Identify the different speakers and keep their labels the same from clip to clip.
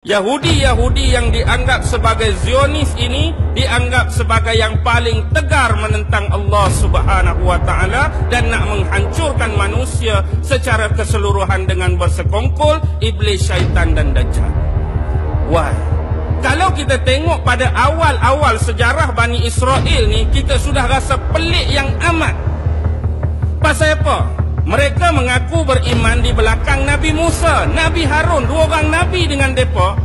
Speaker 1: Yahudi yang dianggap sebagai Zionis ini dianggap sebagai yang paling tegar menentang Allah Subhanahu wa taala dan nak menghancurkan manusia secara keseluruhan dengan bersekongkol iblis, syaitan dan dajjal. Why? Kalau kita tengok pada awal-awal sejarah Bani Israel ni, kita sudah rasa pelik yang amat. Pasal apa? Mereka mengaku beriman di belakang Nabi Musa, Nabi Harun, dua orang Nabi dengan mereka.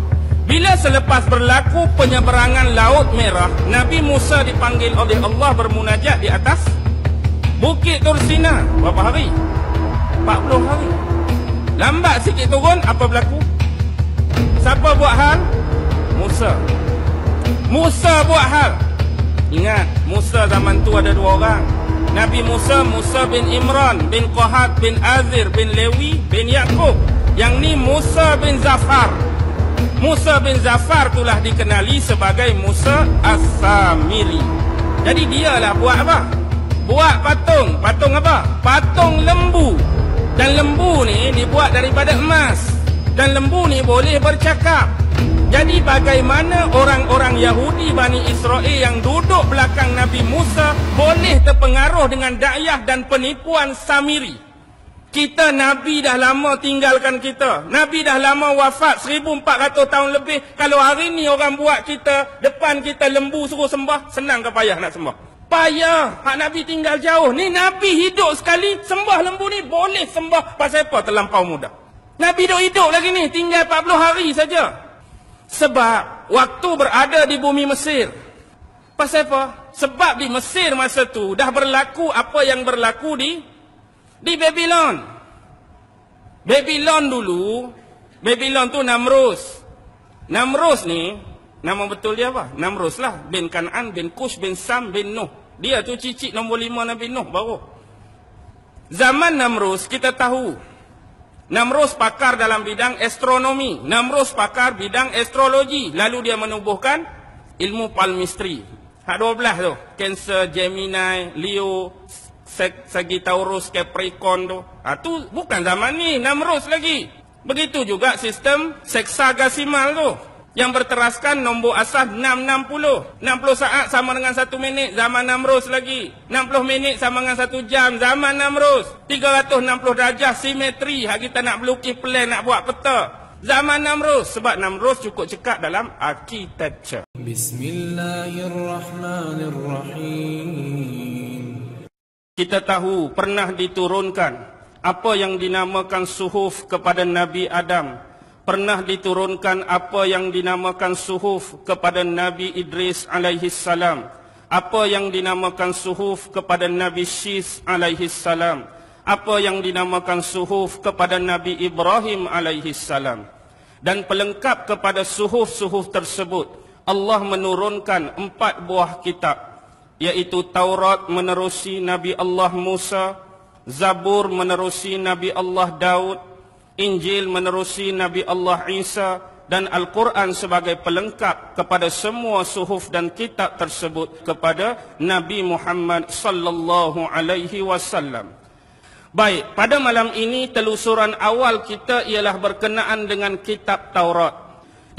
Speaker 1: Bila selepas berlaku penyeberangan Laut Merah, Nabi Musa dipanggil oleh Allah bermunajat di atas Bukit Tur Sina. Berapa hari? 40 hari. Lambat sikit turun, apa berlaku? Siapa buat hal? Musa. Musa buat hal. Ingat, Musa zaman tu ada dua orang. Nabi Musa, Musa bin Imran, bin Qahat, bin Azir, bin Lewi, bin Yaqub. Yang ni Musa bin Zafar. Musa bin Zafar itulah dikenali sebagai Musa As-Samiri. Jadi dialah buat apa? Buat patung. Patung apa? Patung lembu. Dan lembu ni dibuat daripada emas. Dan lembu ni boleh bercakap. Jadi bagaimana orang-orang Yahudi Bani Israel yang duduk belakang Nabi Musa boleh terpengaruh dengan dakwah dan penipuan Samiri? Kita Nabi dah lama tinggalkan kita. Nabi dah lama wafat 1400 tahun lebih. Kalau hari ni orang buat kita, depan kita lembu suruh sembah, senang ke payah nak sembah? Payah. Hak Nabi tinggal jauh. Ni Nabi hidup sekali, sembah lembu ni boleh sembah. Pasal apa? Terlampau mudah. Nabi hidup lagi ni, tinggal 40 hari saja. Sebab waktu berada di bumi Mesir. Pasal apa? Sebab di Mesir masa tu dah berlaku apa yang berlaku di Babylon. Babylon dulu, Babylon tu Namrus. Namrus ni, nama betul dia apa? Namrus lah. Bin Kan'an, bin Kush, bin Sam, bin Nuh. Dia tu cicit nombor 5 Nabi Nuh baru. Zaman Namrus kita tahu. Namrus pakar dalam bidang astronomi. Namrus pakar bidang astrologi. Lalu dia menubuhkan ilmu palmistry. Hak 12 tu. Cancer, Gemini, Leo, Sagittarius, Capricorn tu. Tu bukan zaman ni. Namrus lagi. Begitu juga sistem seksagasimal tu. Yang berteraskan nombor asas 660. 60 saat sama dengan 1 minit, zaman Namrus lagi. 60 minit sama dengan 1 jam, zaman Namrus. 360 darjah simetri, hak kita nak melukis plan, nak buat peta. Zaman Namrus, sebab Namrus cukup cekap dalam architecture. Bismillahirrahmanirrahim. Kita tahu pernah diturunkan apa yang dinamakan suhuf kepada Nabi Adam. Pernah diturunkan apa yang dinamakan suhuf kepada Nabi Idris alaihi salam. Apa yang dinamakan suhuf kepada Nabi Syis alaihi salam. Apa yang dinamakan suhuf kepada Nabi Ibrahim alaihi salam. Dan pelengkap kepada suhuf-suhuf tersebut, Allah menurunkan 4 buah kitab, iaitu Taurat menerusi Nabi Allah Musa, Zabur menerusi Nabi Allah Daud, Injil menerusi Nabi Allah Isa, dan Al-Quran sebagai pelengkap kepada semua suhuf dan kitab tersebut kepada Nabi Muhammad sallallahu alaihi wasallam. Baik, pada malam ini telusuran awal kita ialah berkenaan dengan kitab Taurat.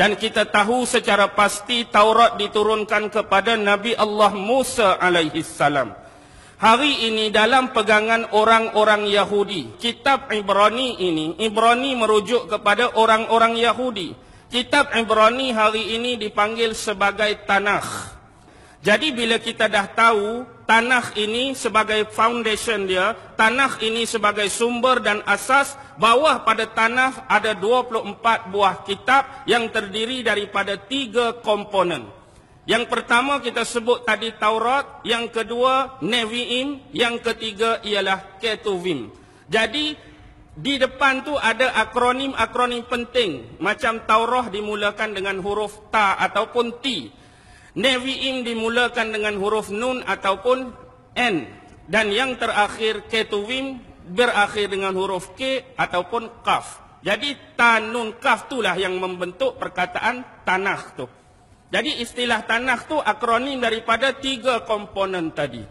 Speaker 1: Dan kita tahu secara pasti Taurat diturunkan kepada Nabi Allah Musa alaihi salam. Hari ini dalam pegangan orang-orang Yahudi, kitab Ibrani ini, Ibrani merujuk kepada orang-orang Yahudi. Kitab Ibrani hari ini dipanggil sebagai Tanakh. Jadi bila kita dah tahu Tanakh ini sebagai foundation dia, Tanakh ini sebagai sumber dan asas, bawah pada Tanakh ada 24 buah kitab yang terdiri daripada 3 komponen. Yang pertama kita sebut tadi Taurat, yang kedua Nevi'im, yang ketiga ialah Ketuvim. Jadi di depan tu ada akronim-akronim penting. Macam Taurah dimulakan dengan huruf Ta ataupun T. Nevi'im dimulakan dengan huruf Nun ataupun N. Dan yang terakhir Ketuvim berakhir dengan huruf K ataupun Kaf. Jadi Ta, Nun, Kaf itulah yang membentuk perkataan Tanakh tu. Jadi istilah Tanakh tu akronim daripada 3 komponen tadi.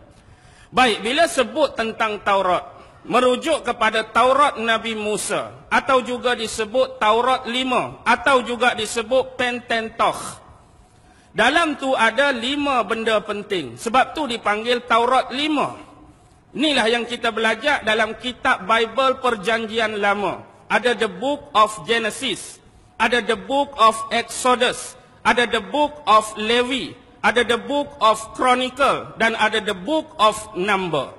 Speaker 1: Baik, bila sebut tentang Taurat, merujuk kepada Taurat Nabi Musa, atau juga disebut Taurat 5, atau juga disebut Pentateuch. Dalam tu ada 5 benda penting, sebab tu dipanggil Taurat 5. Inilah yang kita belajar dalam kitab Bible Perjanjian Lama. Ada the Book of Genesis, ada the Book of Exodus, ada the Book of Levi, ada the Book of Chronicle, dan ada the Book of Number.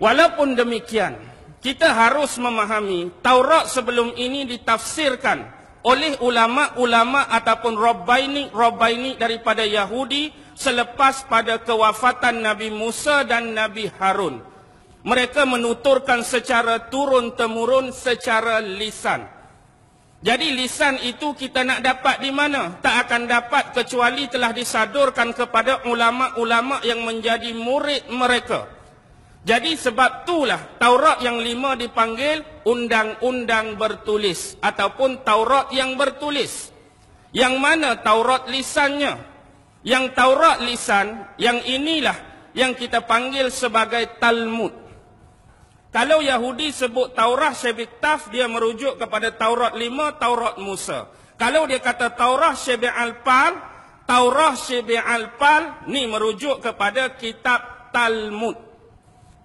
Speaker 1: Walaupun demikian, kita harus memahami Taurat sebelum ini ditafsirkan oleh ulama-ulama ataupun Rabbaini daripada Yahudi selepas pada kewafatan Nabi Musa dan Nabi Harun. Mereka menuturkan secara turun-temurun secara lisan. Jadi lisan itu kita nak dapat di mana? Tak akan dapat kecuali telah disadurkan kepada ulama-ulama yang menjadi murid mereka. Jadi sebab itulah Taurat yang 5 dipanggil undang-undang bertulis ataupun Taurat yang bertulis. Yang mana Taurat lisannya? Yang Taurat lisan, yang inilah yang kita panggil sebagai Talmud. Kalau Yahudi sebut Taurat Shebiktaf, dia merujuk kepada Taurat 5, Taurat Musa. Kalau dia kata Taurat Shebi'al-Pal, Taurat Shebi'al-Pal, ni merujuk kepada kitab Talmud.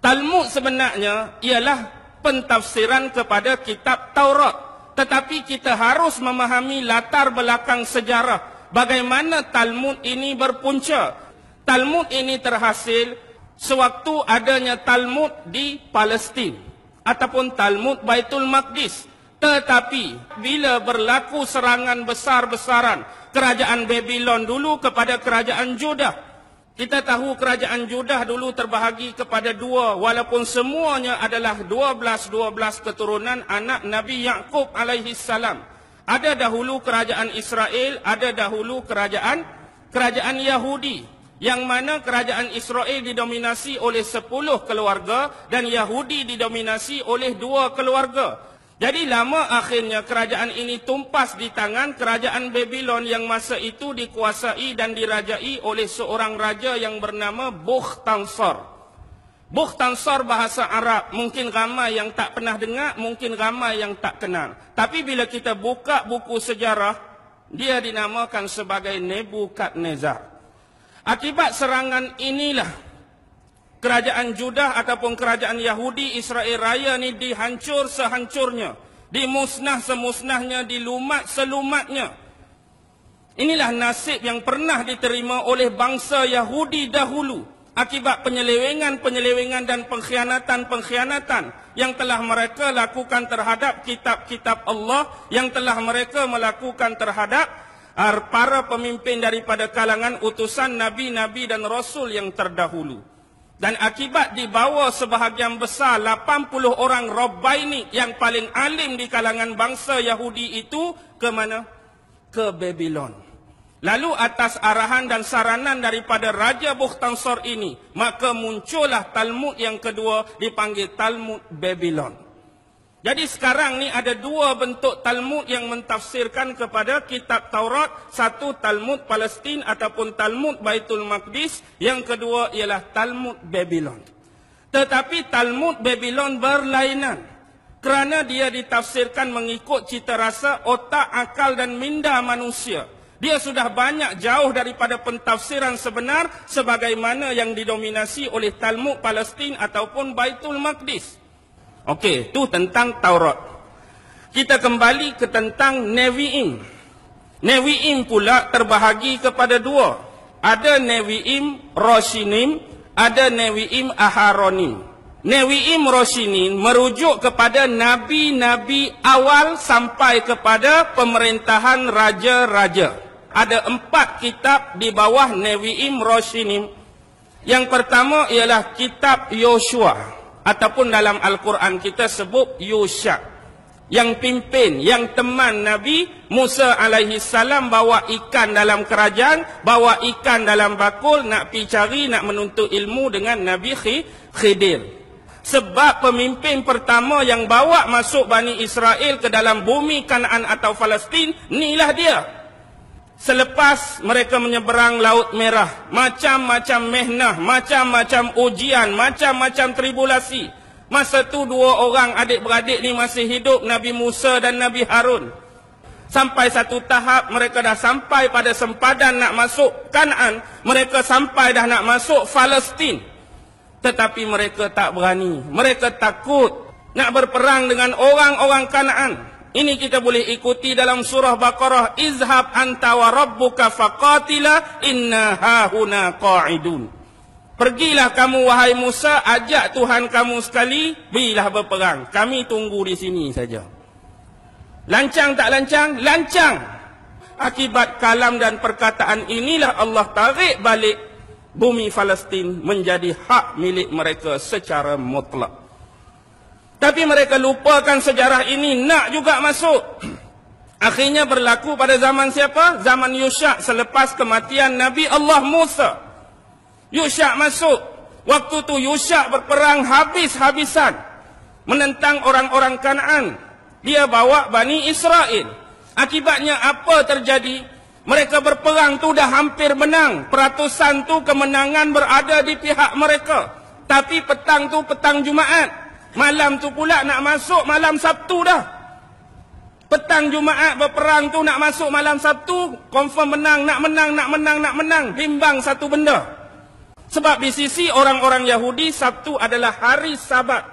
Speaker 1: Talmud sebenarnya ialah pentafsiran kepada kitab Taurat. Tetapi kita harus memahami latar belakang sejarah. Bagaimana Talmud ini berpunca. Talmud ini terhasil sewaktu adanya Talmud di Palestin. Ataupun Talmud Baitul Maqdis. Tetapi bila berlaku serangan besar-besaran kerajaan Babylon dulu kepada kerajaan Judah. Kita tahu kerajaan Judah dulu terbahagi kepada 2, walaupun semuanya adalah 12 keturunan anak Nabi Yaqub alaihi salam. Ada dahulu kerajaan Israel, ada dahulu kerajaan Yahudi. Yang mana kerajaan Israel didominasi oleh 10 keluarga dan Yahudi didominasi oleh 2 keluarga. Jadi lama akhirnya kerajaan ini tumpas di tangan kerajaan Babylon yang masa itu dikuasai dan dirajai oleh seorang raja yang bernama Bukhtansar. Bukhtansar bahasa Arab, mungkin ramai yang tak pernah dengar, mungkin ramai yang tak kenal. Tapi bila kita buka buku sejarah, dia dinamakan sebagai Nebukadnezar. Akibat serangan inilah kerajaan Judah ataupun kerajaan Yahudi Israel Raya ni dihancur sehancurnya, dimusnah semusnahnya, dilumat selumatnya. Inilah nasib yang pernah diterima oleh bangsa Yahudi dahulu akibat penyelewengan dan pengkhianatan yang telah mereka lakukan terhadap kitab-kitab Allah, yang telah mereka melakukan terhadap para pemimpin daripada kalangan utusan nabi-nabi dan rasul yang terdahulu. Dan akibat dibawa sebahagian besar 80 orang Rabbaini yang paling alim di kalangan bangsa Yahudi itu ke mana? Ke Babylon. Lalu atas arahan dan saranan daripada Raja Bukhtansar ini, maka muncullah Talmud yang kedua dipanggil Talmud Babylon. Jadi sekarang ni ada 2 bentuk Talmud yang mentafsirkan kepada kitab Taurat. Satu Talmud Palestin ataupun Talmud Baitul Maqdis. Yang kedua ialah Talmud Babylon. Tetapi Talmud Babylon berlainan. Kerana dia ditafsirkan mengikut cita rasa, otak, akal dan minda manusia. Dia sudah banyak jauh daripada pentafsiran sebenar sebagaimana yang didominasi oleh Talmud Palestin ataupun Baitul Maqdis. Okey, itu tentang Taurat. Kita kembali ke tentang Nevi'im. Nevi'im pula terbahagi kepada 2. Ada Nevi'im Roshinim, ada Nevi'im Aharonim. Nevi'im Roshinim merujuk kepada nabi-nabi awal sampai kepada pemerintahan raja-raja. Ada 4 kitab di bawah Nevi'im Roshinim. Yang pertama ialah kitab Yoshua. Ataupun dalam Al-Quran kita sebut Yusha, yang pimpin, yang teman Nabi Musa alaihi salam bawa ikan dalam kerajaan, bawa ikan dalam bakul, nak pergi cari, nak menuntut ilmu dengan Nabi Khidir. Sebab pemimpin pertama yang bawa masuk Bani Israel ke dalam bumi Kanaan atau Palestin, inilah dia. Selepas mereka menyeberang Laut Merah, macam-macam mehnah, macam-macam ujian, macam-macam tribulasi, Masa tu dua orang adik-beradik ni masih hidup, Nabi Musa dan Nabi Harun. Sampai satu tahap mereka dah sampai pada sempadan nak masuk Kanaan. Mereka sampai dah nak masuk Palestin. Tetapi mereka tak berani. Mereka takut nak berperang dengan orang-orang Kanaan. Ini kita boleh ikuti dalam surah Baqarah. Izhab anta wa rabbuka faqatila inna hahuna qa'idun. Pergilah kamu wahai Musa, ajak Tuhan kamu sekali, berilah berperang. Kami tunggu di sini saja. Lancang tak lancang? Lancang. Akibat kalam dan perkataan inilah Allah tarik balik bumi Palestin menjadi hak milik mereka secara mutlak. Tapi mereka lupakan sejarah ini, nak juga masuk. Akhirnya berlaku pada zaman siapa? Zaman Yusha selepas kematian Nabi Allah Musa. Yusha masuk. Waktu tu Yusha berperang habis-habisan menentang orang-orang Kanaan. Dia bawa Bani Israel. Akibatnya apa terjadi? Mereka berperang tu dah hampir menang. Peratusan tu kemenangan berada di pihak mereka. Tapi petang tu petang Jumaat. Malam tu pula nak masuk malam Sabtu dah. Petang Jumaat berperang tu nak masuk malam Sabtu. Confirm menang, nak menang, nak menang, nak menang. Bimbang satu benda. Sebab di sisi orang-orang Yahudi, Sabtu adalah hari Sabat.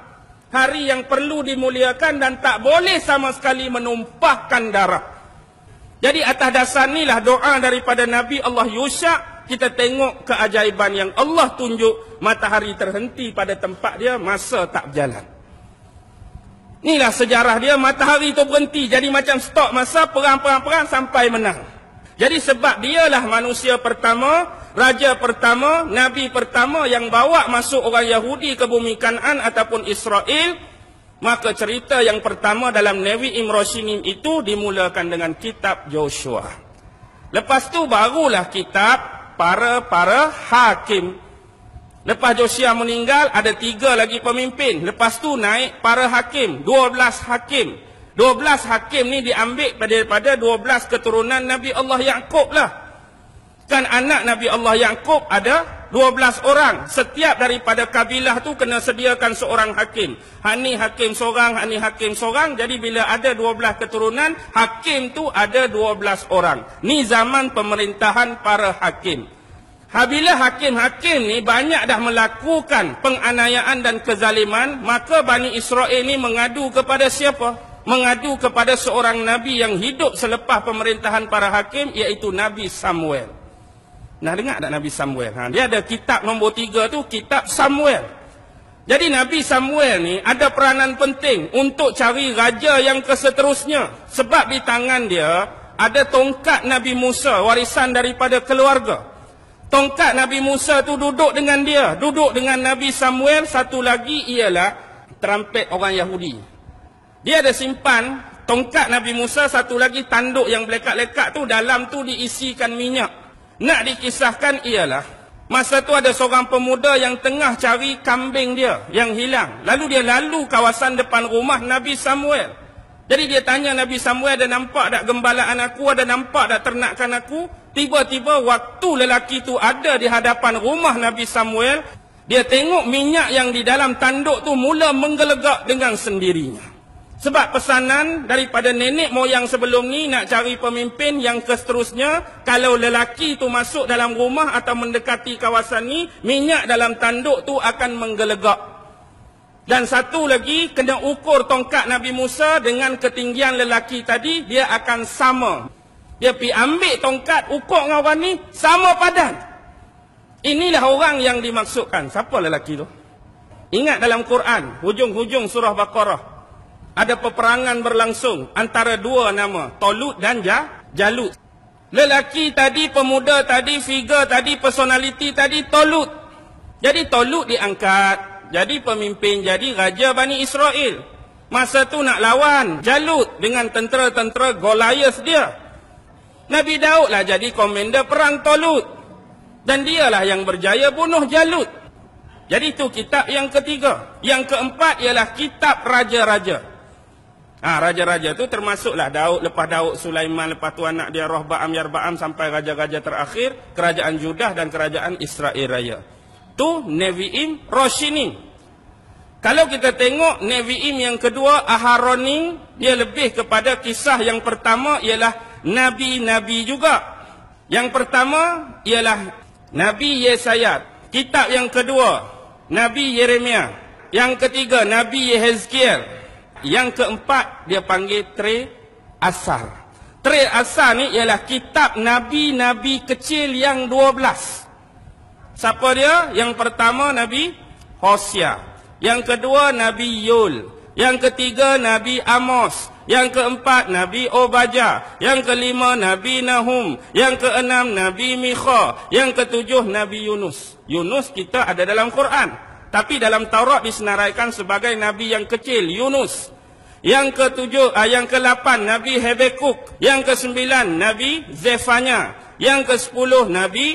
Speaker 1: Hari yang perlu dimuliakan dan tak boleh sama sekali menumpahkan darah. Jadi atas dasar inilah doa daripada Nabi Allah Yusha. Kita tengok keajaiban yang Allah tunjuk. Matahari terhenti pada tempat dia, masa tak berjalan. Inilah sejarah dia, matahari tu berhenti. Jadi macam stop masa, perang-perang sampai menang. Jadi sebab dialah manusia pertama, raja pertama, nabi pertama yang bawa masuk orang Yahudi ke bumi Kanaan ataupun Israel, maka cerita yang pertama dalam Nevi'im Roshinim itu dimulakan dengan kitab Joshua. Lepas tu barulah kitab para hakim. Lepas Joshua meninggal, ada 3 lagi pemimpin. Lepas tu naik para hakim, 12 hakim. 12 hakim ni diambil daripada 12 keturunan Nabi Allah Yaqub lah. Kan anak Nabi Allah Yaqub ada 12 orang. Setiap daripada kabilah tu kena sediakan seorang hakim. Hani hakim seorang, hani hakim seorang. Jadi bila ada 12 keturunan, hakim tu ada 12 orang. Ni zaman pemerintahan para hakim. Bila hakim-hakim ni banyak dah melakukan penganiayaan dan kezaliman, maka Bani Israel ni mengadu kepada siapa? Mengadu kepada seorang Nabi yang hidup selepas pemerintahan para hakim, iaitu Nabi Samuel. Nah, dengar tak Nabi Samuel? Dia ada kitab nombor 3 tu, kitab Samuel. Jadi Nabi Samuel ni ada peranan penting untuk cari raja yang keseterusnya. Sebab di tangan dia ada tongkat Nabi Musa, warisan daripada keluarga. Tongkat Nabi Musa tu duduk dengan dia, duduk dengan Nabi Samuel. Satu lagi ialah terampet orang Yahudi. Dia ada simpan tongkat Nabi Musa, satu lagi tanduk yang lekat-lekat tu, dalam tu diisikan minyak. Nak dikisahkan ialah, masa tu ada seorang pemuda yang tengah cari kambing dia yang hilang. Lalu dia lalu kawasan depan rumah Nabi Samuel. Jadi dia tanya Nabi Samuel, ada nampak tak gembalaan aku, ada nampak tak ternakan aku? Tiba-tiba waktu lelaki tu ada di hadapan rumah Nabi Samuel, dia tengok minyak yang di dalam tanduk tu mula menggelegak dengan sendirinya. Sebab pesanan daripada nenek moyang sebelum ni nak cari pemimpin yang seterusnya, kalau lelaki tu masuk dalam rumah atau mendekati kawasan ni, minyak dalam tanduk tu akan menggelegak. Dan satu lagi, kena ukur tongkat Nabi Musa dengan ketinggian lelaki tadi, dia akan sama. Dia pergi ambil tongkat, ukur dengan orang ni, sama padan. Inilah orang yang dimaksudkan. Siapa lelaki tu? Ingat dalam Quran, hujung-hujung surah Baqarah, ada peperangan berlangsung antara 2 nama, Tolut dan Jalut. Lelaki tadi, pemuda tadi, figure tadi, personality tadi, Tolut. Jadi Tolut diangkat jadi pemimpin, jadi raja Bani Israel. Masa tu nak lawan Jalut dengan tentera-tentera Goliath dia. Nabi Daud lah jadi komander perang Tolut. Dan dialah yang berjaya bunuh Jalut. Jadi itu kitab yang ketiga. Yang keempat ialah kitab raja-raja. Raja-raja tu termasuklah Daud, lepas Daud Sulaiman, lepas tu anak dia Rohba'am, Yarba'am, sampai raja-raja terakhir, kerajaan Judah dan kerajaan Israel Raya. Tu Nevi'im Roshinim. Kalau kita tengok Nevi'im yang kedua, Aharonim, dia lebih kepada kisah yang pertama ialah Nabi-Nabi juga. Yang pertama ialah Nabi Yesaya. Kitab yang kedua, Nabi Yeremia. Yang ketiga, Nabi Yehezkiel. Yang keempat, dia panggil Tre Asar. Tre Asar ni ialah kitab Nabi-Nabi kecil yang 12. Siapa dia? Yang pertama, Nabi Hosea. Yang kedua, Nabi Yul. Yang ketiga, Nabi Amos. Yang keempat, Nabi Obadiyah. Yang kelima, Nabi Nahum. Yang keenam, Nabi Mikha. Yang ketujuh, Nabi Yunus. Yunus kita ada dalam Quran, tapi dalam Taurat disenaraikan sebagai Nabi yang kecil, Yunus. Yang yang ke-8, Nabi Habakuk. Yang ke-9, Nabi Zefanya. Yang ke-10, Nabi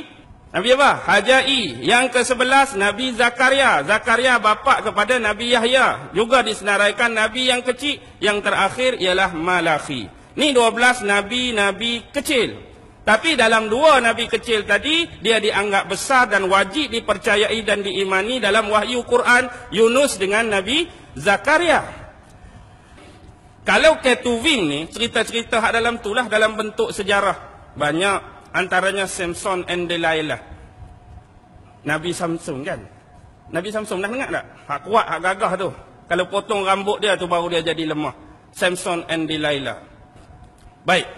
Speaker 1: apa? Hajai. Yang ke-11, Nabi Zakaria. Zakaria bapa kepada Nabi Yahya. Juga disenaraikan Nabi yang kecil. Yang terakhir ialah Malakhi. Ni 12 Nabi-Nabi kecil. Tapi dalam 2 Nabi kecil tadi, dia dianggap besar dan wajib dipercayai dan diimani dalam wahyu Quran, Yunus dengan Nabi Zakaria. Kalau Ketuvim ni, cerita-cerita hak dalam tu lah dalam bentuk sejarah. Banyak. Antaranya Samson and Delilah. Nabi Samson kan? Nabi Samson dah dengar tak? Hak kuat, hak gagah tu. Kalau potong rambut dia tu baru dia jadi lemah. Samson and Delilah. Baik.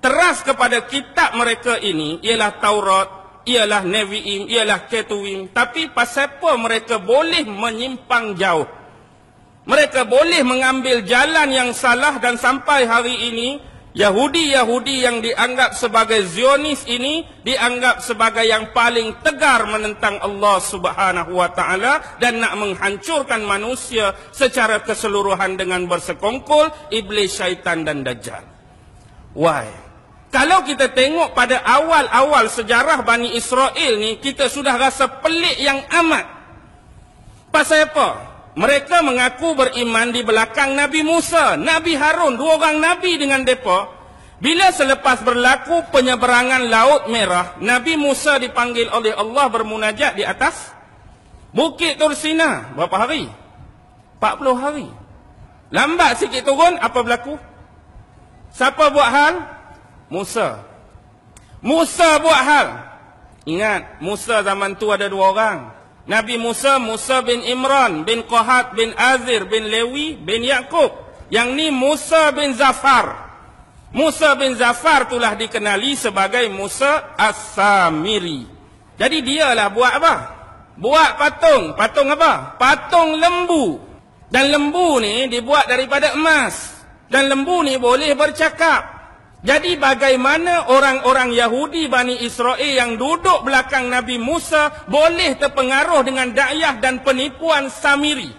Speaker 1: Teras kepada kitab mereka ini ialah Taurat, ialah Nevi'im, ialah Ketuvim. Tapi pasal apa mereka boleh menyimpang jauh? Mereka boleh mengambil jalan yang salah dan sampai hari ini Yahudi-Yahudi yang dianggap sebagai Zionis ini dianggap sebagai yang paling tegar menentang Allah Subhanahu wa taala dan nak menghancurkan manusia secara keseluruhan dengan bersekongkol iblis, syaitan dan dajjal. Why? Kalau kita tengok pada awal-awal sejarah Bani Israel ni, kita sudah rasa pelik yang amat. Pasal apa? Mereka mengaku beriman di belakang Nabi Musa, Nabi Harun, 2 orang Nabi dengan mereka. Bila selepas berlaku penyeberangan Laut Merah, Nabi Musa dipanggil oleh Allah bermunajat di atas Bukit Tursina. Berapa hari? 40 hari. Lambat sikit turun, apa berlaku? Siapa buat hal? Musa. Musa buat hal. Ingat, Musa zaman tu ada 2 orang. Nabi Musa, Musa bin Imran, bin Qahat, bin Azir, bin Lewi, bin Yaqub. Yang ni Musa bin Zafar. Musa bin Zafar itulah dikenali sebagai Musa As-Samiri. Jadi dialah buat apa? Buat patung. Patung apa? Patung lembu. Dan lembu ni dibuat daripada emas. Dan lembu ni boleh bercakap. Jadi bagaimana orang-orang Yahudi Bani Israel yang duduk belakang Nabi Musa boleh terpengaruh dengan dakwah dan penipuan Samiri?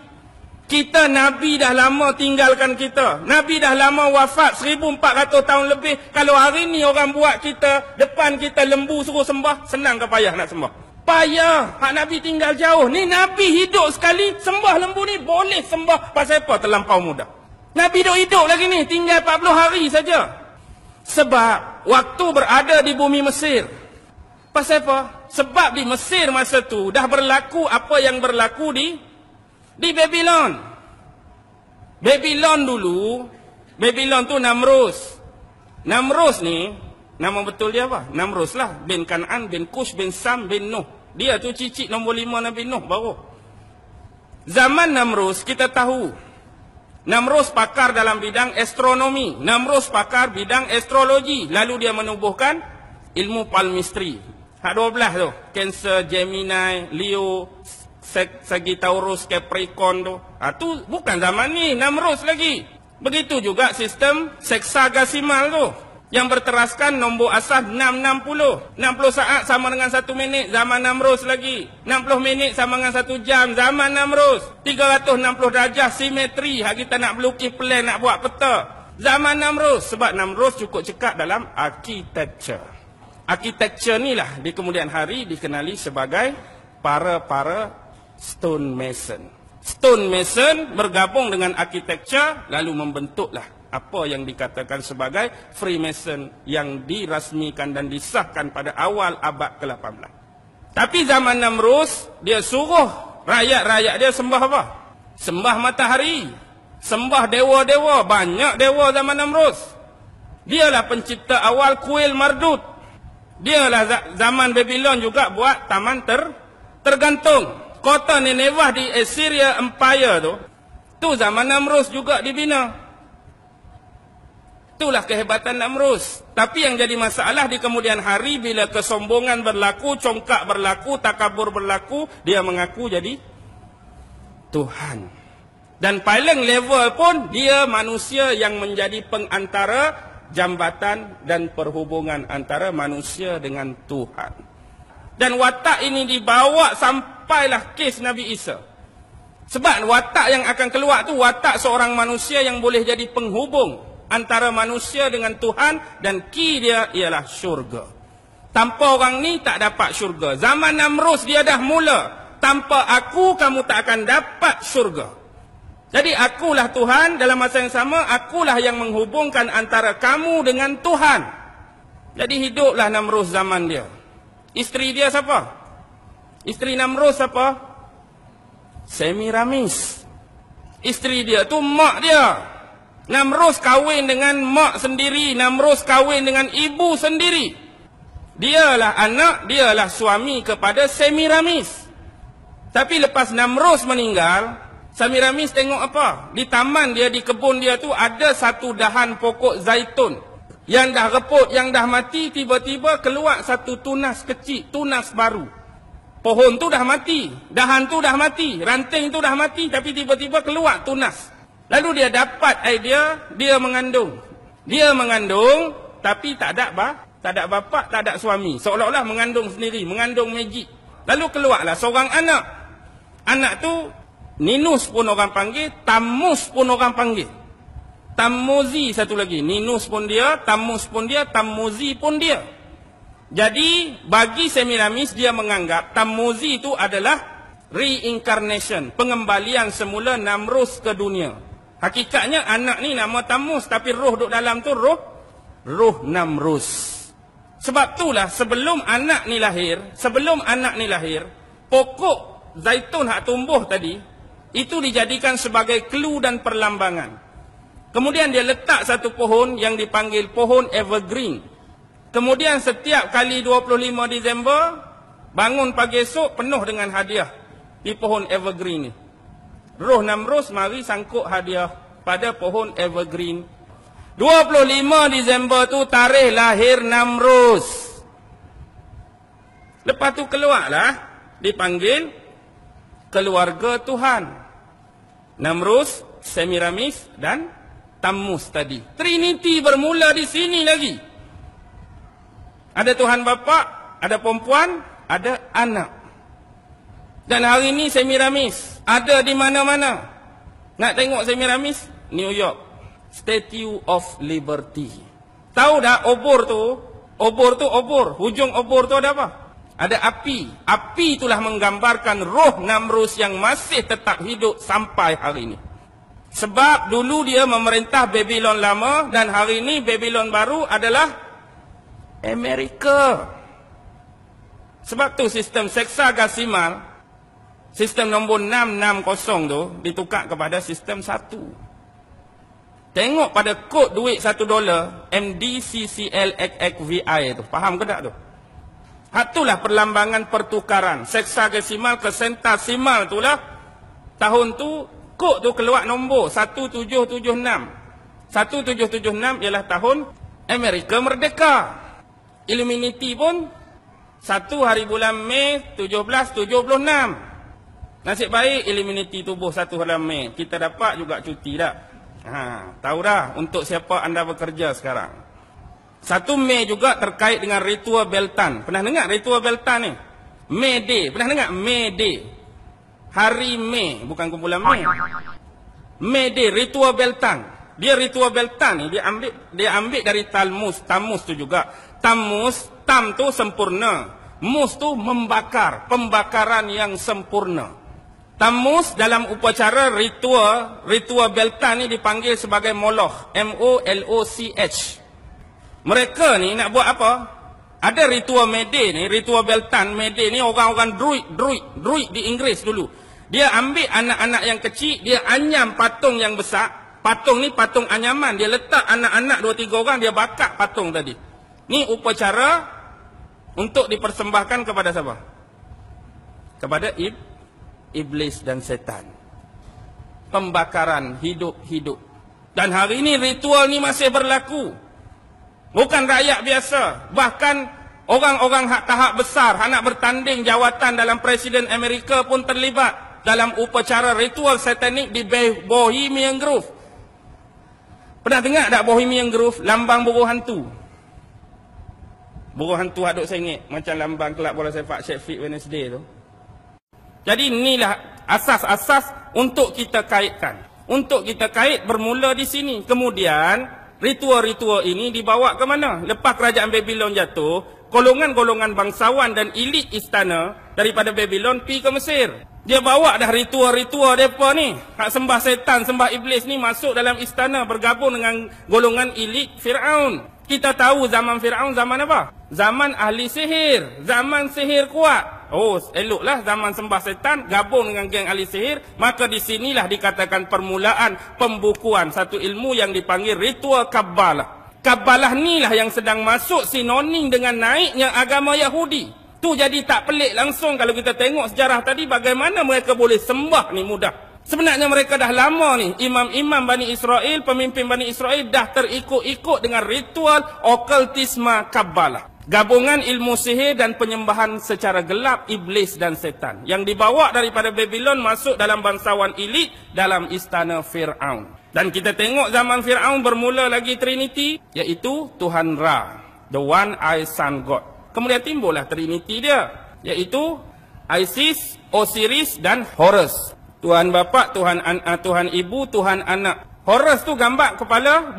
Speaker 1: Kita Nabi dah lama tinggalkan kita. Nabi dah lama wafat 1400 tahun lebih. Kalau hari ni orang buat kita, depan kita lembu suruh sembah, senang ke payah nak sembah? Payah. Hak Nabi tinggal jauh. Ni Nabi hidup sekali, sembah lembu ni boleh sembah. Pasal apa? Terlampau mudah. Nabi hidup lagi ni, tinggal 40 hari saja. Sebab waktu berada di bumi Mesir. Pasal apa? Sebab di Mesir masa tu dah berlaku apa yang berlaku di Babylon. Babylon dulu, Babylon tu Namrus. Namrus ni, nama betul dia apa? Namrus lah. Bin Kan'an, bin Kush, bin Sam, bin Nuh. Dia tu cicit nombor 5 Nabi Nuh baru. Zaman Namrus kita tahu. Namrus pakar dalam bidang astronomi. Namrus pakar bidang astrologi. Lalu dia menubuhkan ilmu palmistry. Hak 12 tu. Cancer, Gemini, Leo, Sagittarius, Capricorn tu. Tu bukan zaman ni. Namrus lagi. Begitu juga sistem seksagasimal tu. Yang berteraskan nombor asal 660. 60 saat sama dengan 1 minit. Zaman Namrus lagi. 60 minit sama dengan 1 jam. Zaman Namrus. 360 darjah simetri. Hak kita nak melukis plan, nak buat peta. Zaman Namrus. Sebab Namrus cukup cekap dalam architecture. Architecture ni lah di kemudian hari dikenali sebagai para stone mason. Stone mason bergabung dengan architecture lalu membentuklah apa yang dikatakan sebagai Freemason yang dirasmikan dan disahkan pada awal abad ke-18. Tapi zaman Namrus, dia suruh Rakyat-rakyat dia sembah apa? Sembah matahari, sembah dewa-dewa. Banyak dewa zaman Namrus. Dialah pencipta awal kuil Mardut. Dialah zaman Babylon juga buat taman tergantung. Kota Nineveh di Assyria Empire tu zaman Namrus juga dibina. Itulah kehebatan Namrus. Tapi yang jadi masalah di kemudian hari, bila kesombongan berlaku, congkak berlaku, takabur berlaku, dia mengaku jadi Tuhan. Dan paling level pun, dia manusia yang menjadi pengantara jambatan dan perhubungan antara manusia dengan Tuhan. Dan watak ini dibawa sampailah kes Nabi Isa. Sebab watak yang akan keluar tu watak seorang manusia yang boleh jadi penghubung antara manusia dengan Tuhan, dan key dia ialah syurga. Tanpa orang ni tak dapat syurga. Zaman Namrus dia dah mula. Tanpa aku kamu tak akan dapat syurga. Jadi akulah Tuhan, dalam masa yang sama akulah yang menghubungkan antara kamu dengan Tuhan. Jadi hiduplah Namrus zaman dia. Isteri dia siapa? Isteri Namrus siapa? Semiramis. Isteri dia tu mak dia. Namrus kahwin dengan mak sendiri, Namrus kahwin dengan ibu sendiri. Dialah anak, dialah suami kepada Semiramis. Tapi lepas Namrus meninggal, Semiramis tengok apa? Di taman dia, di kebun dia tu ada satu dahan pokok zaitun yang dah reput, yang dah mati. Tiba-tiba keluar satu tunas kecil, tunas baru. Pohon tu dah mati, dahan tu dah mati, ranting tu dah mati, tapi tiba-tiba keluar tunas. Lalu dia dapat idea, dia mengandung. Dia mengandung, tapi tak ada bapa, tak ada suami. Seolah-olah mengandung sendiri, mengandung magic. Lalu keluarlah seorang anak. Anak tu, Ninus pun orang panggil, Tammuz pun orang panggil. Tammuzi satu lagi. Ninus pun dia, Tammuz pun dia, Tammuzi pun dia. Jadi, bagi Semiramis, dia menganggap Tammuzi itu adalah reincarnation, pengembalian semula Namrus ke dunia. Hakikatnya anak ni nama Tammuz, tapi roh duduk dalam tu roh Namrus. Sebab itulah sebelum anak ni lahir, pokok zaitun hak tumbuh tadi itu dijadikan sebagai clue dan perlambangan. Kemudian dia letak satu pohon yang dipanggil pohon evergreen. Kemudian setiap kali 25 Disember bangun pagi esok penuh dengan hadiah di pohon evergreen ni. Roh Namrus mari sangkut hadiah pada pohon evergreen. 25 Disember tu tarikh lahir Namrus. Lepas tu keluarlah, dipanggil keluarga Tuhan. Namrus, Semiramis dan Tammuz tadi. Trinity bermula di sini lagi. Ada Tuhan Bapa, ada perempuan, ada anak. Dan hari ini Semiramis ada di mana-mana. Nak tengok Semiramis? New York, Statue of Liberty. Tahu dah obor tu? Obor. Hujung obor tu ada apa? Ada api. Api itulah menggambarkan roh Namrus yang masih tetap hidup sampai hari ini. Sebab dulu dia memerintah Babylon lama, dan hari ini Babylon baru adalah Amerika. Sebab tu sistem seksagesimal, sistem nombor 660 tu ditukar kepada sistem 1. Tengok pada kod duit $1, MDCCLXXVI tu. Faham ke tak tu? Itulah perlambangan pertukaran. Seksagesimal ke centesimal itulah. Tahun tu, kod tu keluar nombor 1776. 1776 ialah tahun Amerika merdeka. Illuminati pun 1 hari bulan Mei 1776. Nasib baik Illuminati tubuh 1 bulan Mei. Kita dapat juga cuti tak? Tahu dah untuk siapa anda bekerja sekarang. 1 Mei juga terkait dengan ritual Beltan. Pernah dengar ritual Beltan ni? May Day. Pernah dengar? May Day. Hari Mei, bukan kumpulan Mei. May Day, ritual Beltan. Dia ritual Beltan ni dia ambil dari Tammuz. Tammuz tu juga. Tammuz, tam tu sempurna. Mus tu membakar, pembakaran yang sempurna. Tammuz dalam upacara ritual Beltan ni dipanggil sebagai Moloch, M-O-L-O-C-H. Mereka ni nak buat apa? Ada ritual May Day ni, ritual Beltan May Day ni, orang-orang druid di Inggeris dulu. Dia ambil anak-anak yang kecil, dia anyam patung yang besar. Patung ni patung anyaman. Dia letak anak-anak 2-3 orang, dia bakar patung tadi. Ni upacara untuk dipersembahkan kepada siapa? Kepada iblis dan setan. Pembakaran hidup-hidup. Dan hari ini ritual ni masih berlaku. Bukan rakyat biasa. Bahkan orang-orang tahap besar, nak bertanding jawatan dalam Presiden Amerika pun terlibat dalam upacara ritual satanik di Bohemian Grove. Pernah dengar tak Bohemian Grove? Lambang buruh hantu. Buruh hantu hadut saya ingat. Macam lambang kelab bola sepak Sheffield Wednesday tu. Jadi inilah asas-asas untuk kita kaitkan. Untuk kita kait bermula di sini. Kemudian ritual-ritual ini dibawa ke mana? Lepas kerajaan Babylon jatuh, golongan-golongan bangsawan dan elit istana daripada Babylon pergi ke Mesir. Dia bawa dah ritual-ritual mereka ni. Hak sembah setan, sembah iblis ni masuk dalam istana bergabung dengan golongan elit Fir'aun. Kita tahu zaman Fir'aun zaman apa? Zaman ahli sihir. Zaman sihir kuat. Oh, eloklah zaman sembah setan gabung dengan geng ahli sihir. Maka di sinilah dikatakan permulaan pembukuan satu ilmu yang dipanggil ritual Kabbalah. Kabbalah ni lah yang sedang masuk sinonim dengan naiknya agama Yahudi. Tu jadi tak pelik langsung kalau kita tengok sejarah tadi bagaimana mereka boleh sembah ni mudah. Sebenarnya mereka dah lama ni, imam-imam Bani Israel, pemimpin Bani Israel dah terikut-ikut dengan ritual okultisme Kabbalah. Gabungan ilmu sihir dan penyembahan secara gelap iblis dan setan. Yang dibawa daripada Babylon masuk dalam bangsawan elit dalam istana Fir'aun. Dan kita tengok zaman Fir'aun bermula lagi Trinity, iaitu Tuhan Ra, the one-eyed sun god. Kemudian timbullah Trinity dia, iaitu Isis, Osiris dan Horus. Tuhan bapa, Tuhan ibu, Tuhan anak. Horus tu gambar kepala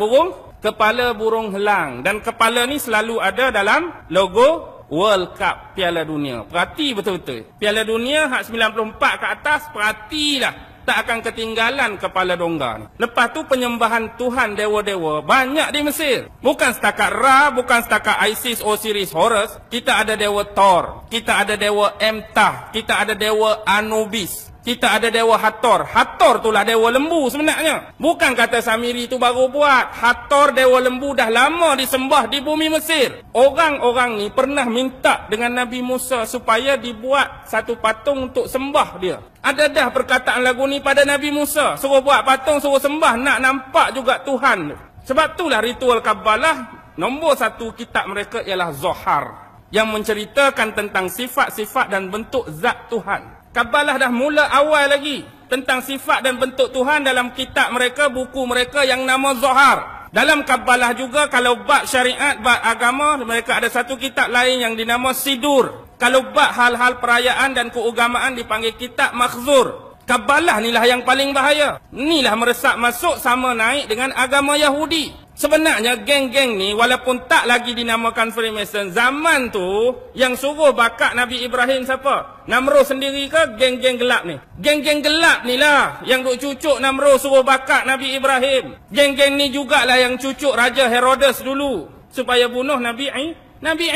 Speaker 1: burung helang. Dan kepala ni selalu ada dalam logo World Cup Piala Dunia. Perhati betul-betul. Piala Dunia hak 94 ke atas, perhatilah. Tak akan ketinggalan kepala dongga ni. Lepas tu penyembahan Tuhan dewa-dewa banyak di Mesir. Bukan setakat Ra, bukan setakat Isis, Osiris, Horus. Kita ada dewa Thor, kita ada dewa Emtah, kita ada dewa Anubis, kita ada dewa Hathor. Hathor itulah dewa lembu sebenarnya. Bukan kata Samiri tu baru buat. Hathor dewa lembu dah lama disembah di bumi Mesir. Orang-orang ni pernah minta dengan Nabi Musa supaya dibuat satu patung untuk sembah dia. Ada dah perkataan lagu ni pada Nabi Musa. Suruh buat patung, suruh sembah, nak nampak juga Tuhan. Sebab itulah ritual Kabbalah, nombor satu kitab mereka ialah Zohar, yang menceritakan tentang sifat-sifat dan bentuk zat Tuhan. Kabbalah dah mula awal lagi tentang sifat dan bentuk Tuhan dalam kitab mereka, buku mereka yang nama Zohar. Dalam Kabbalah juga kalau bab syariat, bab agama, mereka ada satu kitab lain yang dinama Sidur. Kalau bab hal-hal perayaan dan keagamaan dipanggil kitab Makhzur. Kabbalah inilah yang paling bahaya. Inilah meresap masuk sama naik dengan agama Yahudi. Sebenarnya geng-geng ni walaupun tak lagi dinamakan Freemason, zaman tu yang suruh bakar Nabi Ibrahim siapa? Namrud sendiri ke geng-geng gelap ni? Geng-geng gelap ni lah yang duk cucuk Namrud suruh bakar Nabi Ibrahim. Geng-geng ni jugalah yang cucuk Raja Herodes dulu supaya bunuh Nabi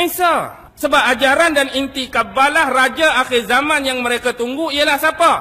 Speaker 1: Isa. Sebab ajaran dan inti Kabbalah raja akhir zaman yang mereka tunggu ialah siapa?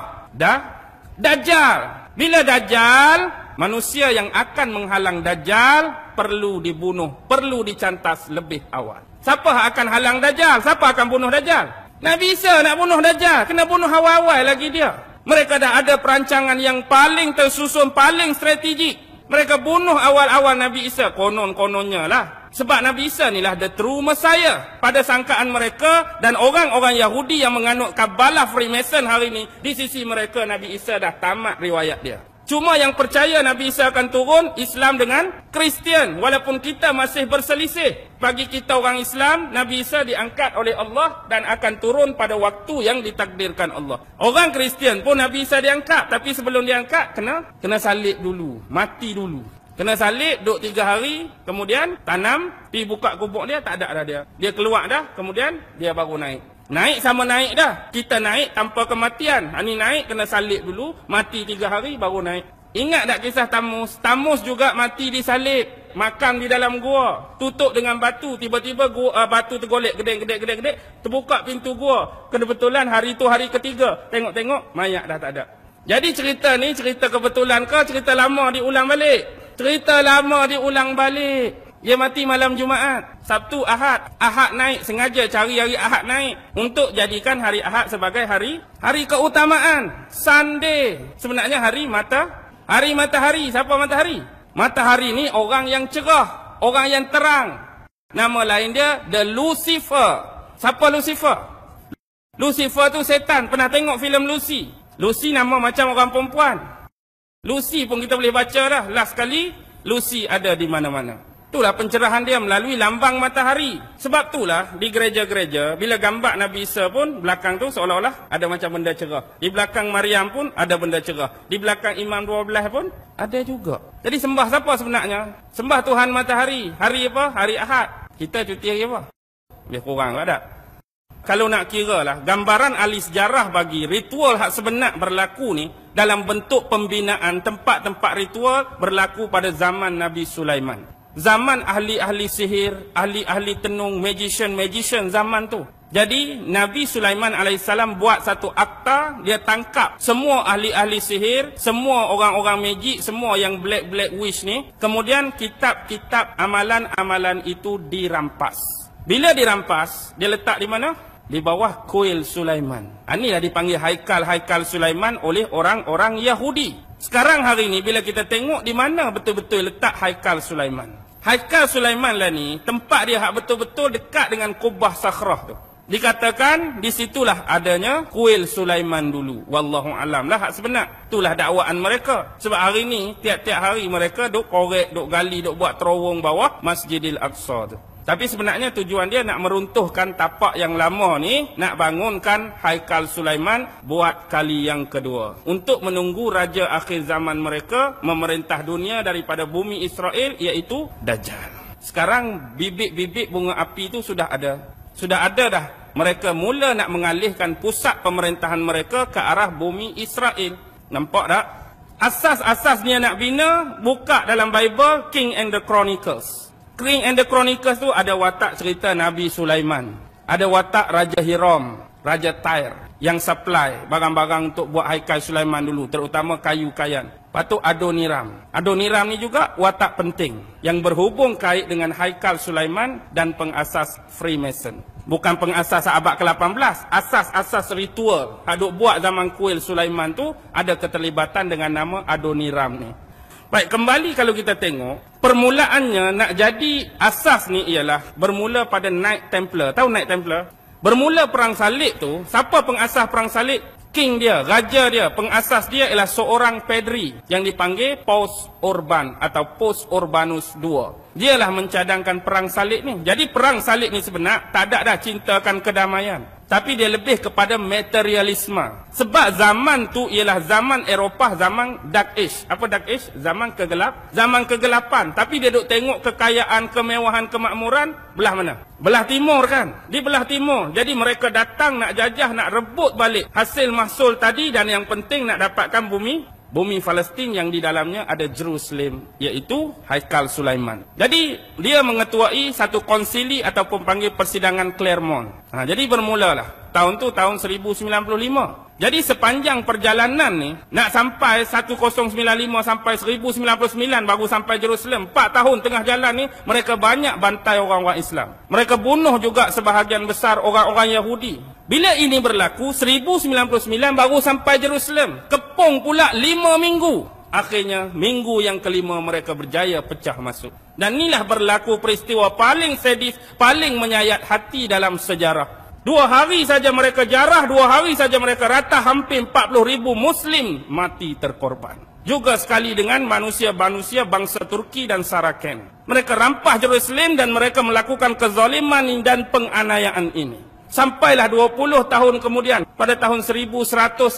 Speaker 1: Dajjal. Bila Dajjal, manusia yang akan menghalang Dajjal perlu dibunuh, perlu dicantas lebih awal. Siapa akan halang Dajjal? Siapa akan bunuh Dajjal? Nabi Isa nak bunuh Dajjal, kena bunuh awal-awal lagi dia. Mereka dah ada perancangan yang paling tersusun, paling strategik. Mereka bunuh awal-awal Nabi Isa, konon-kononnya lah. Sebab Nabi Isa inilah the true Messiah pada sangkaan mereka, dan orang-orang Yahudi yang menganut Kabbalah Freemason hari ini, di sisi mereka Nabi Isa dah tamat riwayat dia. Cuma yang percaya Nabi Isa akan turun, Islam dengan Kristian. Walaupun kita masih berselisih. Bagi kita orang Islam, Nabi Isa diangkat oleh Allah dan akan turun pada waktu yang ditakdirkan Allah. Orang Kristian pun Nabi Isa diangkat, tapi sebelum diangkat kena salib dulu, mati dulu. Kena salib, duduk 3 hari, kemudian tanam, pergi buka kubur dia, tak ada dah dia. Dia keluar dah, kemudian dia baru naik. Naik sama naik dah. Kita naik tanpa kematian. Ini naik kena salib dulu, mati 3 hari baru naik. Ingat tak kisah Tamus? Tamus juga mati disalib. makan di dalam gua, tutup dengan batu, tiba-tiba batu tergolek gede, terbuka pintu gua. Kebetulan hari itu hari ketiga, tengok-tengok mayat dah tak ada. Jadi cerita ni cerita kebetulan ke cerita lama diulang balik? Cerita lama diulang balik. Dia mati malam Jumaat, Sabtu, Ahad. Ahad naik, sengaja cari hari Ahad naik untuk jadikan hari Ahad sebagai hari keutamaan. Sunday. Sebenarnya hari matahari. Siapa matahari? Matahari ni orang yang cerah, orang yang terang. Nama lain dia The Lucifer. Siapa Lucifer? Lucifer tu setan. Pernah tengok filem Lucy? Lucy nama macam orang perempuan. Lucy pun kita boleh baca dah. Last kali Lucy ada di mana-mana. Itulah pencerahan dia melalui lambang matahari. Sebab itulah di gereja-gereja, bila gambar Nabi Isa pun, belakang tu seolah-olah ada macam benda cerah. Di belakang Maryam pun ada benda cerah. Di belakang Imam 12 pun ada juga. Jadi sembah siapa sebenarnya? Sembah Tuhan matahari. Hari apa? Hari Ahad. Kita cuti hari apa? Lebih kurang tak ada. Kalau nak kira lah, gambaran ahli sejarah bagi ritual hak sebenar berlaku ni dalam bentuk pembinaan tempat-tempat ritual berlaku pada zaman Nabi Sulaiman. Zaman ahli-ahli sihir, ahli-ahli tenung, magician zaman tu. Jadi Nabi Sulaiman AS buat satu akta, dia tangkap semua ahli-ahli sihir, semua orang-orang magic, semua yang black wish ni. Kemudian kitab-kitab amalan-amalan itu dirampas. Bila dirampas, dia letak di mana? Di bawah kuil Sulaiman. Inilah dipanggil Haikal Sulaiman oleh orang-orang Yahudi. Sekarang hari ni bila kita tengok di mana betul-betul letak Haikal Sulaiman. Haikal Sulaiman lah ni, tempat dia hak betul-betul dekat dengan Kubah Sakhrah tu. Dikatakan di situlah adanya kuil Sulaiman dulu. Wallahu alam lah hak sebenar. Itulah dakwaan mereka. Sebab hari ni tiap-tiap hari mereka duk korek, duk gali, duk buat terowong bawah Masjidil Aqsa tu. Tapi sebenarnya tujuan dia nak meruntuhkan tapak yang lama ni, nak bangunkan Haikal Sulaiman buat kali yang kedua. Untuk menunggu raja akhir zaman mereka memerintah dunia daripada bumi Israel, iaitu Dajjal. Sekarang bibit-bibit bunga api itu sudah ada. Sudah ada dah. Mereka mula nak mengalihkan pusat pemerintahan mereka ke arah bumi Israel. Nampak tak? Asas-asas dia nak bina, buka dalam Bible, King and the Chronicles. King and the Chronicles tu ada watak cerita Nabi Sulaiman. Ada watak Raja Hiram, Raja Tyre yang supply barang-barang untuk buat Haikal Sulaiman dulu, terutama kayu-kayan. Lepas tu Adoniram. Adoniram ni juga watak penting yang berhubung kait dengan Haikal Sulaiman dan pengasas Freemason. Bukan pengasas abad ke-18, asas-asas ritual hak duk buat zaman kuil Sulaiman tu ada keterlibatan dengan nama Adoniram ni. Baik, kembali kalau kita tengok, permulaannya nak jadi asas ni ialah bermula pada Knight Templar. Tahu Knight Templar? Bermula perang salib tu, siapa pengasas perang salib? King dia, raja dia, pengasas dia ialah seorang padri yang dipanggil Paus Urban atau Paus Urbanus II. Dialah mencadangkan perang salib ni. Jadi perang salib ni sebenar tak ada dah cintakan kedamaian, tapi dia lebih kepada materialisme. Sebab zaman tu ialah zaman Eropah, zaman Dark Age. Apa Dark Age? Zaman kegelapan. Tapi dia duk tengok kekayaan, kemewahan, kemakmuran belah mana? Belah timur kan? Di belah timur. Jadi mereka datang nak jajah, nak rebut balik hasil mahsul tadi, dan yang penting nak dapatkan bumi Palestin yang di dalamnya ada Jerusalem, iaitu Haikal Sulaiman. Jadi dia mengetuai satu konsili ataupun panggil persidangan Claremont. Jadi bermulalah tahun tu tahun 1095. Jadi sepanjang perjalanan ni nak sampai 1095 sampai 1099 baru sampai Jerusalem. 4 tahun tengah jalan ni mereka banyak bantai orang-orang Islam. Mereka bunuh juga sebahagian besar orang-orang Yahudi. Bila ini berlaku 1099 baru sampai Jerusalem. Kepung pula 5 minggu. Akhirnya minggu yang kelima mereka berjaya pecah masuk. Dan inilah berlaku peristiwa paling sedih, paling menyayat hati dalam sejarah. 2 hari saja mereka jarah, 2 hari saja mereka rata, hampir 40,000 Muslim mati terkorban. Juga sekali dengan manusia-manusia bangsa Turki dan Saraken. Mereka rampah Jerusalem dan mereka melakukan kezaliman dan penganiayaan ini. Sampailah 20 tahun kemudian, pada tahun 1118,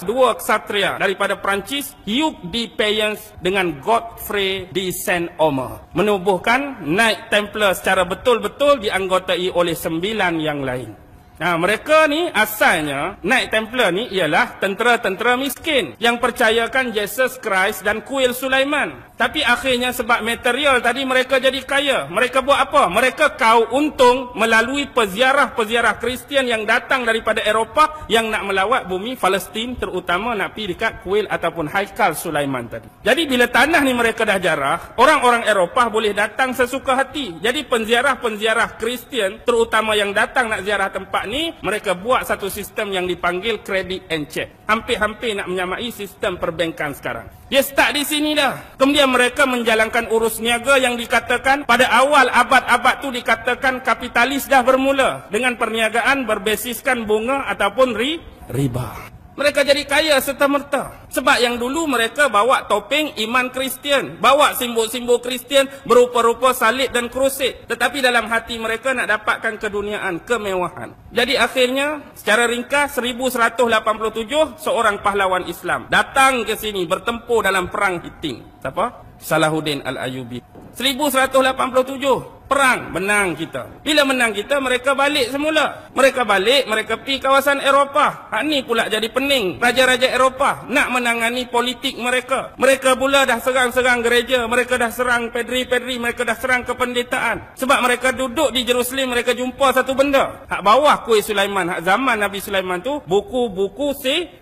Speaker 1: 2 ksatria daripada Perancis, Hugh de Payens dengan Godfrey de Saint-Omer, menubuhkan Knight Templar secara betul-betul dianggotai oleh 9 yang lain. Mereka ni asalnya Knight Templar ni ialah tentera-tentera miskin yang percayakan Jesus Christ dan kuil Sulaiman. Tapi akhirnya sebab material tadi mereka jadi kaya. Mereka buat apa? Mereka kau untung melalui peziarah-peziarah Kristian yang datang daripada Eropah yang nak melawat bumi Palestin, terutama nak pergi dekat kuil ataupun haikal Sulaiman tadi. Jadi bila tanah ni mereka dah jarah, orang-orang Eropah boleh datang sesuka hati. Jadi penziarah-penziarah Kristian terutama yang datang nak ziarah tempat ni, mereka buat satu sistem yang dipanggil credit and check. Hampir-hampir nak menyamai sistem perbankan sekarang. Dia start di sini dah. Kemudian mereka menjalankan urus niaga yang dikatakan pada awal abad-abad tu dikatakan kapitalis dah bermula dengan perniagaan berbasiskan bunga ataupun riba. Mereka jadi kaya serta-merta. Sebab yang dulu mereka bawa topeng iman Kristian, bawa simbol-simbol Kristian berupa-rupa salib dan krusid. Tetapi dalam hati mereka nak dapatkan keduniaan, kemewahan. Jadi akhirnya secara ringkas 1187 seorang pahlawan Islam datang ke sini bertempur dalam perang Hittin. Siapa? Salahuddin Al-Ayyubi. 1187 perang, menang kita. Bila menang kita, mereka balik semula. Mereka balik, mereka pergi kawasan Eropah. Hak ni pula jadi pening. Raja-raja Eropah nak menangani politik mereka. Mereka pula dah serang-serang gereja. Mereka dah serang pedri-pedri. Mereka dah serang kependetaan. Sebab mereka duduk di Jerusalem, mereka jumpa satu benda. Hak bawah kuil Sulaiman, hak zaman Nabi Sulaiman tu, buku-buku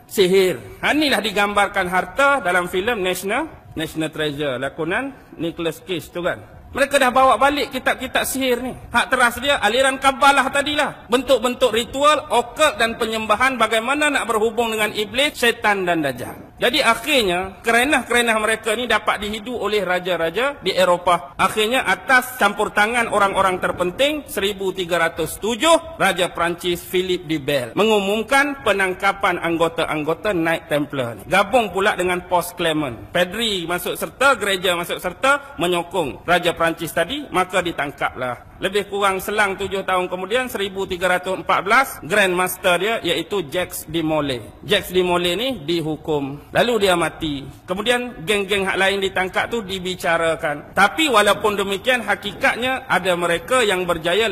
Speaker 1: sihir. Hak ni lah digambarkan harta dalam filem National Treasure, lakonan Nicolas Cage tu kan. Mereka dah bawa balik kitab-kitab sihir ni. Hak teras dia aliran Kabalah tadilah. Bentuk-bentuk ritual, okult dan penyembahan bagaimana nak berhubung dengan iblis, syaitan dan dajjal. Jadi akhirnya kerenah-kerenah mereka ni dapat dihidu oleh raja-raja di Eropah. Akhirnya atas campur tangan orang-orang terpenting 1307 Raja Perancis Philip de Bell mengumumkan penangkapan anggota-anggota Knight Templar ni. Gabung pula dengan Post Clement. Padri masuk serta, gereja masuk serta menyokong Raja Perancis tadi, maka ditangkaplah. Lebih kurang selang 7 tahun kemudian 1314 Grand Master dia iaitu Jacques de Molay. Jacques de Molay ni dihukum. Lalu dia mati. Kemudian geng-geng hak lain ditangkap tu dibicarakan. Tapi walaupun demikian hakikatnya ada mereka yang berjaya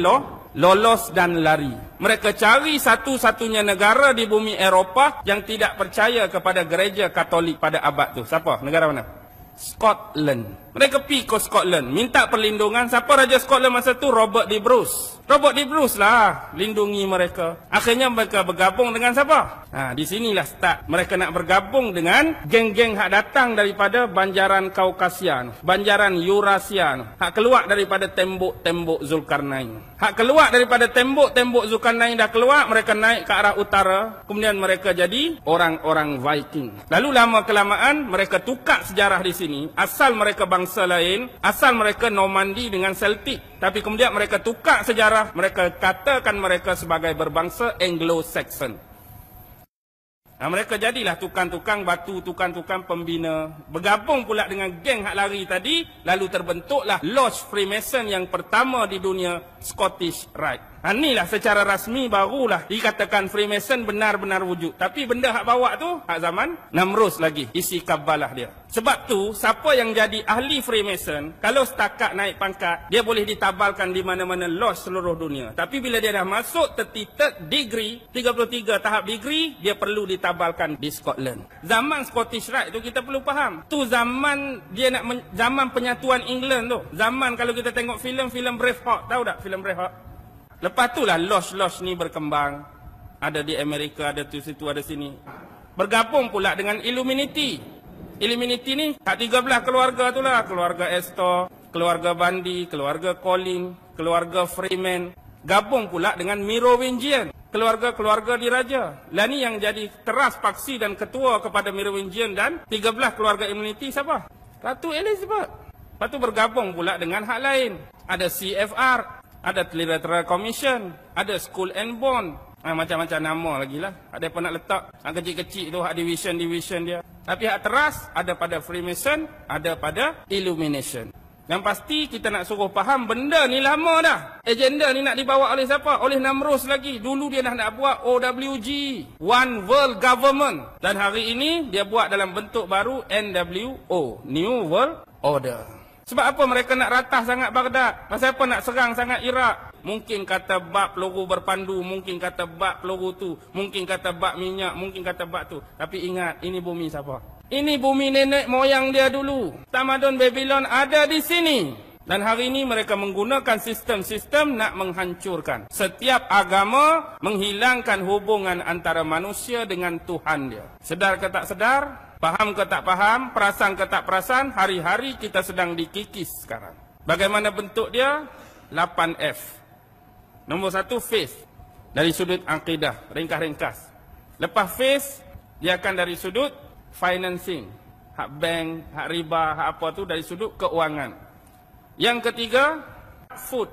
Speaker 1: lolos dan lari. Mereka cari satu-satunya negara di bumi Eropah yang tidak percaya kepada gereja Katolik pada abad tu. Siapa? Negara mana? Scotland. Mereka pergi ke Scotland, minta perlindungan. Siapa Raja Scotland masa tu? Robert de Bruce. Robert de Bruce lah lindungi mereka. Akhirnya mereka bergabung dengan siapa? Di sinilah start. Mereka nak bergabung dengan geng-geng hak datang daripada banjaran Kaukasian, banjaran Eurasia, hak keluar daripada tembok-tembok Zulkarnain. Hak keluar daripada tembok-tembok Zulkarnain dah keluar, mereka naik ke arah utara. Kemudian mereka jadi orang-orang Viking. Lalu lama-kelamaan mereka tukar sejarah di sini. Asal mereka bangsa lain, asal mereka Normandi dengan Celtic. Tapi kemudian mereka tukar sejarah, mereka katakan mereka sebagai berbangsa Anglo-Saxon. Mereka jadilah tukang-tukang batu, tukang-tukang pembina. Bergabung pula dengan geng hak lari tadi, lalu terbentuklah Lodge Freemason yang pertama di dunia, Scottish Rite. Inilah secara rasmi barulah dikatakan Freemason benar-benar wujud. Tapi benda hak bawa tu, hak zaman Namrus lagi, isi Kabalah dia. Sebab tu, siapa yang jadi ahli Freemason, kalau setakat naik pangkat, dia boleh ditabalkan di mana-mana lodge seluruh dunia. Tapi bila dia dah masuk 33 degree, 33 tahap degree, dia perlu ditabalkan di Scotland. Zaman Scottish Rite tu kita perlu faham. Tu zaman dia nak zaman penyatuan England tu. Zaman kalau kita tengok filem Braveheart, tahu tak filem Braveheart? Lepas tu lah lodge ni berkembang. Ada di Amerika, ada tu situ, ada sini. Bergabung pula dengan Illuminati. Illuminati ni tak 13 keluarga tu lah. Keluarga Astor, keluarga Bundy, keluarga Colin, keluarga Freeman. Gabung pula dengan Merovingian. Keluarga-keluarga diraja. Lah ni yang jadi teras paksi dan ketua kepada Merovingian dan 13 keluarga Illuminati siapa? Ratu Elizabeth. Lepas tu bergabung pula dengan hak lain. Ada CFR. Ada Trilateral Commission, ada Skull and Bone, macam-macam nama lagi lah. Ada apa nak letak, hak kecil-kecil tu, hak division dia. Tapi hak teras, ada pada Freemason, ada pada Illumination. Yang pasti kita nak suruh faham benda ni lama dah. Agenda ni nak dibawa oleh siapa? Oleh Namrus lagi. Dulu dia dah nak buat OWG, One World Government. Dan hari ini dia buat dalam bentuk baru NWO, New World Order. Sebab apa mereka nak ratah sangat Baghdad? Pasal apa nak serang sangat Iraq? Mungkin kata bab peluru berpandu, mungkin kata bab peluru tu, mungkin kata bab minyak, mungkin kata bab tu. Tapi ingat, ini bumi siapa? Ini bumi nenek moyang dia dulu. Tamadun Babylon ada di sini. Dan hari ini mereka menggunakan sistem-sistem nak menghancurkan. Setiap agama menghilangkan hubungan antara manusia dengan Tuhan dia. Sedar ke tak sedar? Faham ke tak faham? Perasan ke tak perasan? Hari-hari kita sedang dikikis sekarang. Bagaimana bentuk dia? 8F. Nombor 1, faith. Dari sudut akidah. Ringkas-ringkas. Lepas faith, dia akan dari sudut financing. Hak bank, hak riba, hak apa tu dari sudut keuangan. Yang ketiga, food,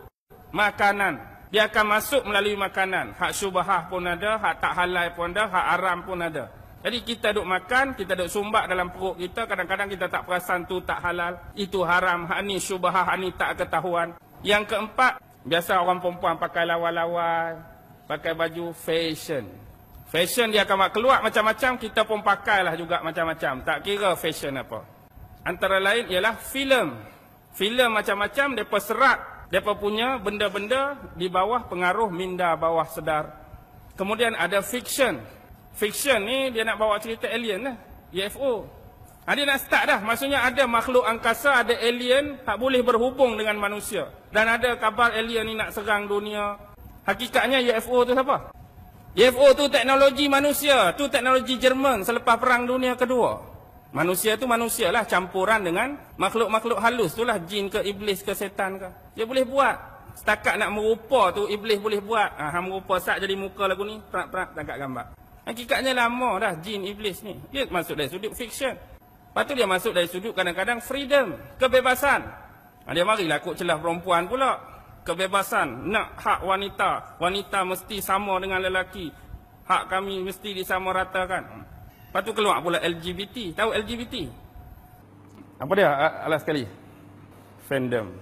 Speaker 1: makanan. Dia akan masuk melalui makanan. Hak syubhah pun ada, hak tak halal pun ada, hak haram pun ada. Jadi kita duk makan, kita duk sumbak dalam perut kita. Kadang-kadang kita tak perasan tu tak halal, itu haram, hak ni syubhah, hak ni tak ketahuan. Yang keempat, biasa orang perempuan pakai lawa-lawa, pakai baju fashion. Fashion dia akan keluar macam-macam, kita pun pakailah juga macam-macam. Tak kira fashion apa. Antara lain ialah filem. Filem macam-macam, mereka serat, mereka punya benda-benda di bawah pengaruh minda bawah sedar. Kemudian ada fiction. Fiction ni dia nak bawa cerita alien lah, UFO. Dia nak start dah, maksudnya ada makhluk angkasa, ada alien tak boleh berhubung dengan manusia. Dan ada kabar alien ni nak serang dunia. Hakikatnya UFO tu siapa? UFO tu teknologi manusia, tu teknologi Jerman selepas Perang Dunia Kedua. Manusia tu manusia lah, campuran dengan makhluk-makhluk halus tu lah, jin ke iblis ke setan ke. Dia boleh buat. Setakat nak merupa tu iblis boleh buat. Merupa sat jadi muka lagu ni, perak-perak tangkap gambar. Hakikatnya lama dah jin iblis ni. Dia masuk dari sudut fiction. Lepas tu dia masuk dari sudut kadang-kadang freedom, kebebasan. Dia marilah kok celah perempuan pula. Kebebasan, nak hak wanita. Wanita mesti sama dengan lelaki. Hak kami mesti disamaratakan. Lepas tu keluar pula LGBT. Tahu LGBT? Apa dia? Alas sekali. Fandom.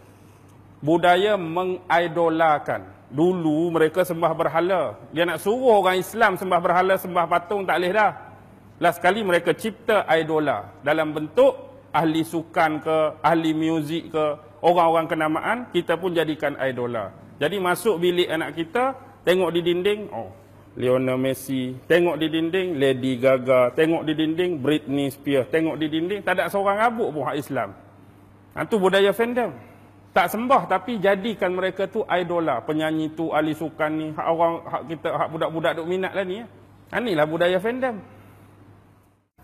Speaker 1: Budaya mengidolakan. Dulu mereka sembah berhala. Dia nak suruh orang Islam sembah berhala, sembah patung, tak boleh dah. Last sekali mereka cipta idola. Dalam bentuk ahli sukan ke, ahli muzik ke, orang-orang kenamaan, kita pun jadikan idola. Jadi masuk bilik anak kita, tengok di dinding, Lionel Messi, tengok di dinding Lady Gaga, tengok di dinding Britney Spears, tengok di dinding tak ada seorang rabuk pun hak Islam. Itu budaya fandom. Tak sembah tapi jadikan mereka tu idola. Penyanyi tu, ahli sukan ni, hak orang, hak kita, hak budak-budak duk minat lah ni. Inilah budaya fandom.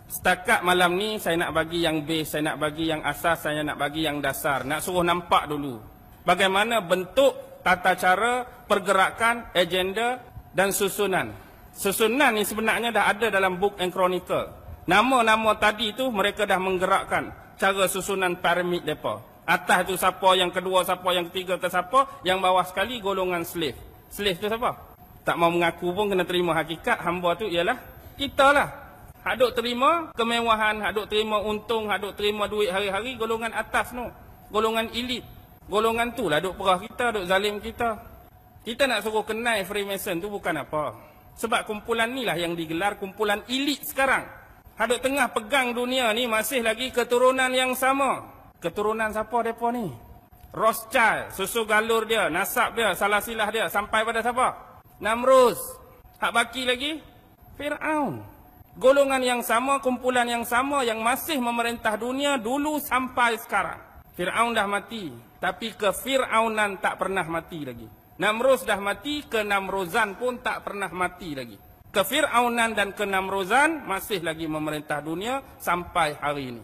Speaker 1: Setakat malam ni saya nak bagi yang base, saya nak bagi yang asas, saya nak bagi yang dasar. Nak suruh nampak dulu bagaimana bentuk, tata cara, pergerakan, agenda dan susunan. Susunan ni sebenarnya dah ada dalam Book and Chronicle. Nama-nama tadi tu mereka dah menggerakkan cara susunan piramid mereka. Atas tu siapa, yang kedua siapa, yang ketiga ke siapa, yang bawah sekali golongan slave. Slave tu siapa? Tak mau mengaku pun kena terima hakikat. Hamba tu ialah kita lah. Hak duk terima kemewahan, hak duk terima untung, hak duk terima duit hari-hari, golongan atas tu. Golongan elit. Golongan tu lah duk perah kita, duk zalim kita. Kita nak suruh kenal Freemason tu bukan apa. Sebab kumpulan ni lah yang digelar kumpulan elit sekarang. Hadut tengah pegang dunia ni masih lagi keturunan yang sama. Keturunan siapa mereka ni? Rothschild, susu galur dia, nasab dia, salah silah dia. Sampai pada siapa? Namrus. Hak baki lagi? Fir'aun. Golongan yang sama, kumpulan yang sama yang masih memerintah dunia dulu sampai sekarang. Fir'aun dah mati. Tapi kefir'aunan tak pernah mati lagi. Namrus dah mati, kenamruzan pun tak pernah mati lagi. Kefir'aunan dan kenamruzan masih lagi memerintah dunia sampai hari ini.